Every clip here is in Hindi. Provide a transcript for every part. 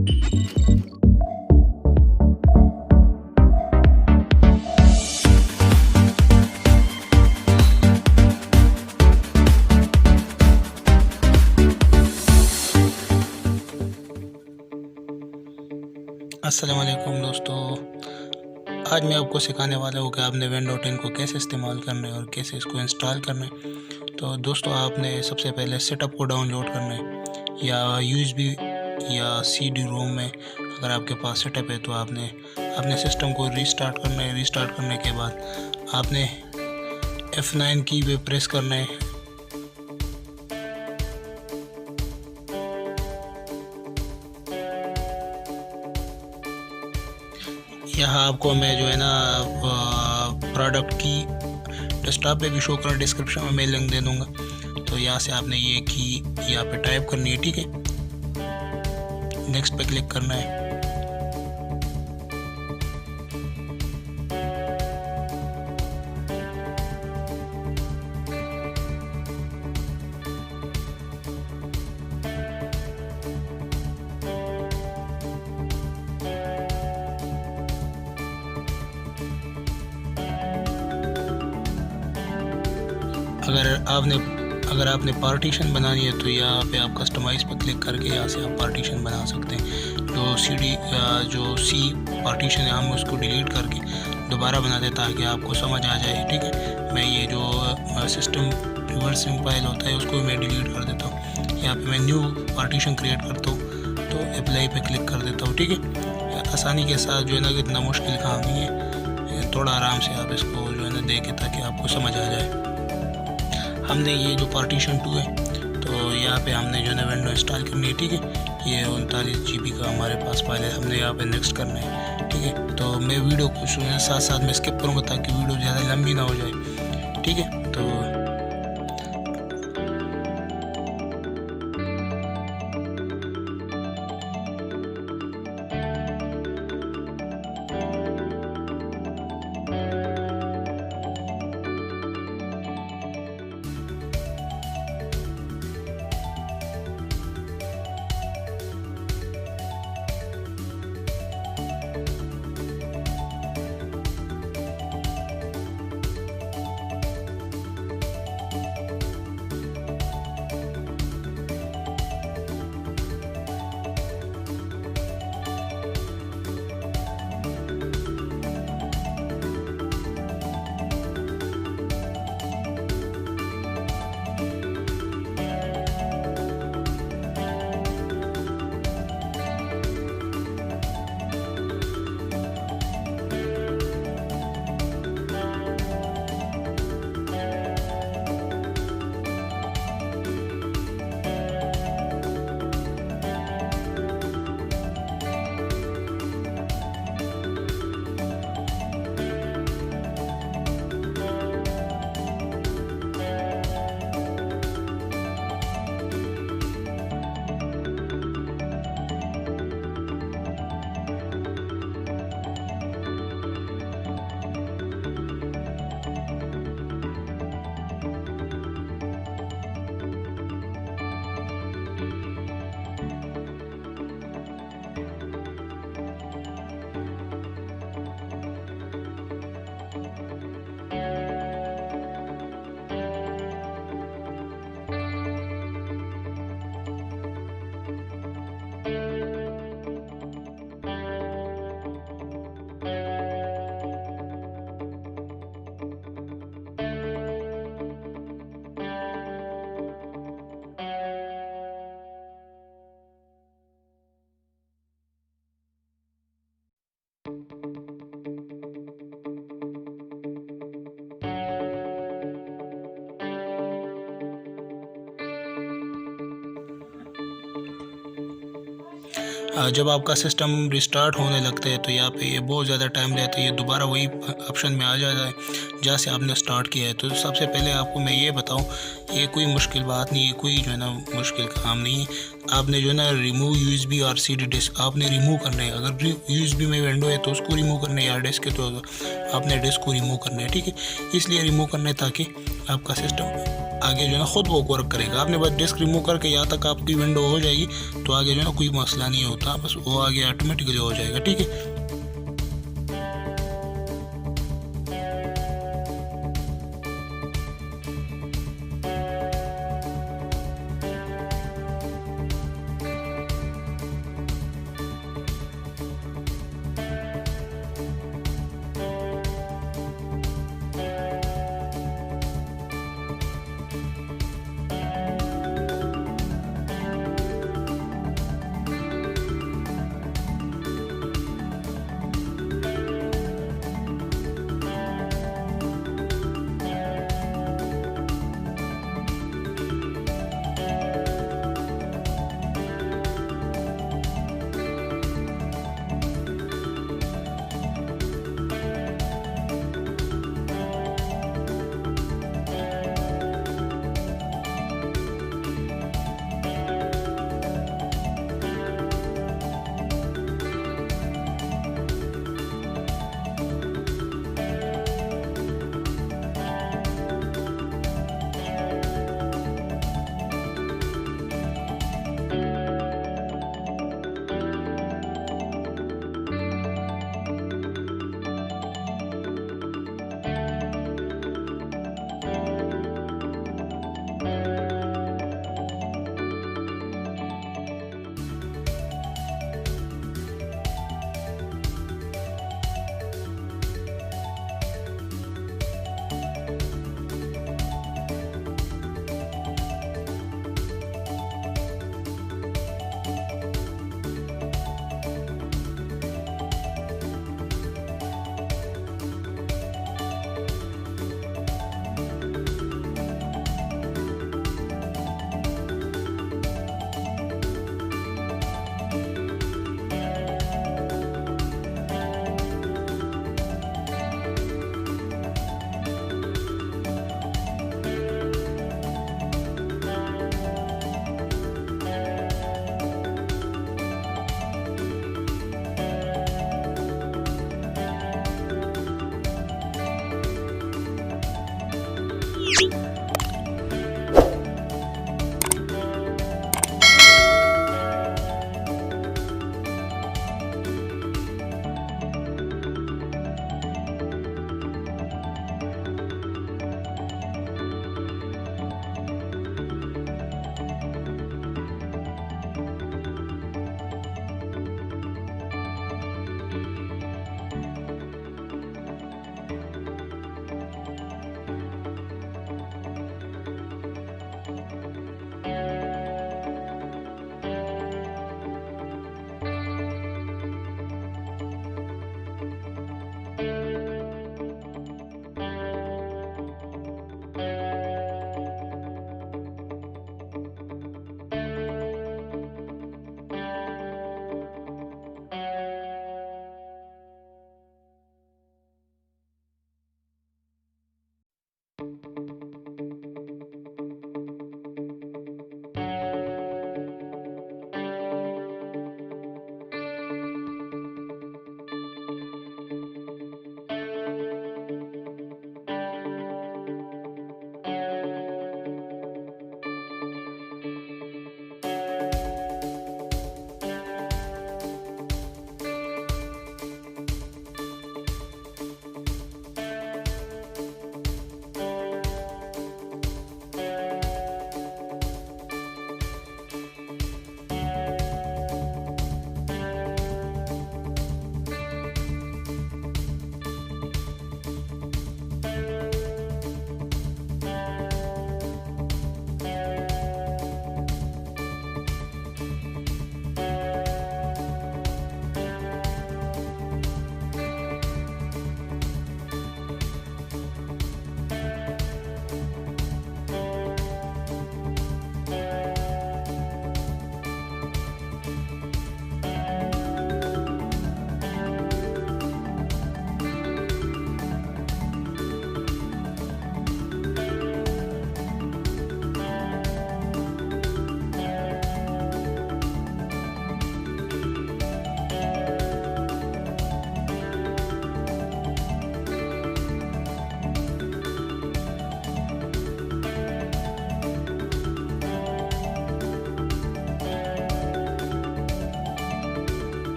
अस्सलाम वालेकुम दोस्तों, आज मैं आपको सिखाने वाला हूँ कि आपने विंडो 10 को कैसे इस्तेमाल करना है और कैसे इसको इंस्टॉल करना है। तो दोस्तों, आपने सबसे पहले सेटअप को डाउनलोड करना है या यूएसबी या सीडी रोम में अगर आपके पास सेटअप है तो आपने अपने सिस्टम को रीस्टार्ट करना है। रीस्टार्ट करने के बाद आपने F9 की पे प्रेस करना है। यहाँ आपको मैं जो है ना प्रोडक्ट की डेस्कटॉप पे भी शो करना, डिस्क्रिप्शन में मैं लिंक दे दूँगा। तो यहाँ से आपने ये की यहाँ पे टाइप करनी है, ठीक है। नेक्स्ट पे क्लिक करना है। अगर आपने पार्टीशन बनानी है तो यहाँ पे आप कस्टमाइज़ पे क्लिक करके यहाँ से आप पार्टीशन बना सकते हैं। जो सी पार्टीशन है हम उसको डिलीट करके दोबारा बना दें ताकि आपको समझ आ जाए, ठीक है। मैं ये जो सिस्टम रिवर्सिंग फाइल होता है उसको मैं डिलीट कर देता हूँ। यहाँ पे मैं न्यू पार्टीशन क्रिएट करता हूँ तो अप्लाई पे क्लिक कर देता हूँ, ठीक है। आसानी के साथ जो है ना, इतना मुश्किल काम नहीं है, थोड़ा आराम से आप इसको जो है ना देखें ताकि आपको समझ आ जाए। हमने ये जो पार्टीशन 2 है तो यहाँ पे हमने जो है विंडो इंस्टॉल करनी है, ठीक है। ये 39 GB का हमारे पास फाइल है, हमने यहाँ पे नेक्स्ट करना है, ठीक है। तो मैं वीडियो को साथ साथ में स्किप करूँगा ताकि वीडियो ज़्यादा लंबी ना हो जाए, ठीक है। तो जब आपका सिस्टम रिस्टार्ट होने लगता है तो यहाँ पे ये बहुत ज़्यादा टाइम लेता है, ये दोबारा वही ऑप्शन में आ जाता है जहाँ से आपने स्टार्ट किया है। तो सबसे पहले आपको मैं ये बताऊँ, ये कोई मुश्किल बात नहीं है, कोई जो है ना मुश्किल काम नहीं है। आपने जो है ना रिमूव यूएसबी और सीडी डिस्क आपने रिमूव करना है। अगर यूएसबी में विंडो है तो उसको रिमूव करना है, या डिस्क है तो आपने डिस्क को रिमूव करना है, ठीक है। इसलिए रिमूव करना है ताकि आपका सिस्टम आगे जो है ना खुद वो वर्क करेगा। आपने बस डिस्क रिमूव करके यहाँ तक आपकी विंडो हो जाएगी, तो आगे जो है ना कोई मसला नहीं होता, बस वो आगे ऑटोमेटिकली हो जाएगा। ठीक है।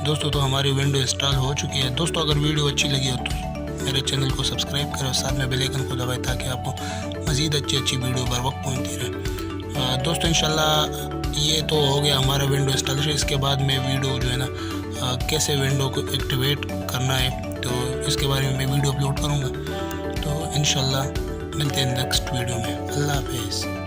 दोस्तों तो हमारी विंडो इंस्टॉल हो चुकी है। दोस्तों अगर वीडियो अच्छी लगी हो तो मेरे चैनल को सब्सक्राइब करें और साथ में बेल आइकन को दबाएं ताकि आपको मज़ीद अच्छी वीडियो बर वक्त पहुँचती रहे। दोस्तों इंशाल्लाह ये तो हो गया हमारा विंडो इंस्टॉलेशन। इसके बाद में वीडियो जो है ना कैसे विंडो को एक्टिवेट करना है तो इसके बारे में मैं वीडियो अपलोड करूँगा। तो इंशाल्लाह मिलते हैं नेक्स्ट वीडियो में। अल्लाह हाफ़िज़।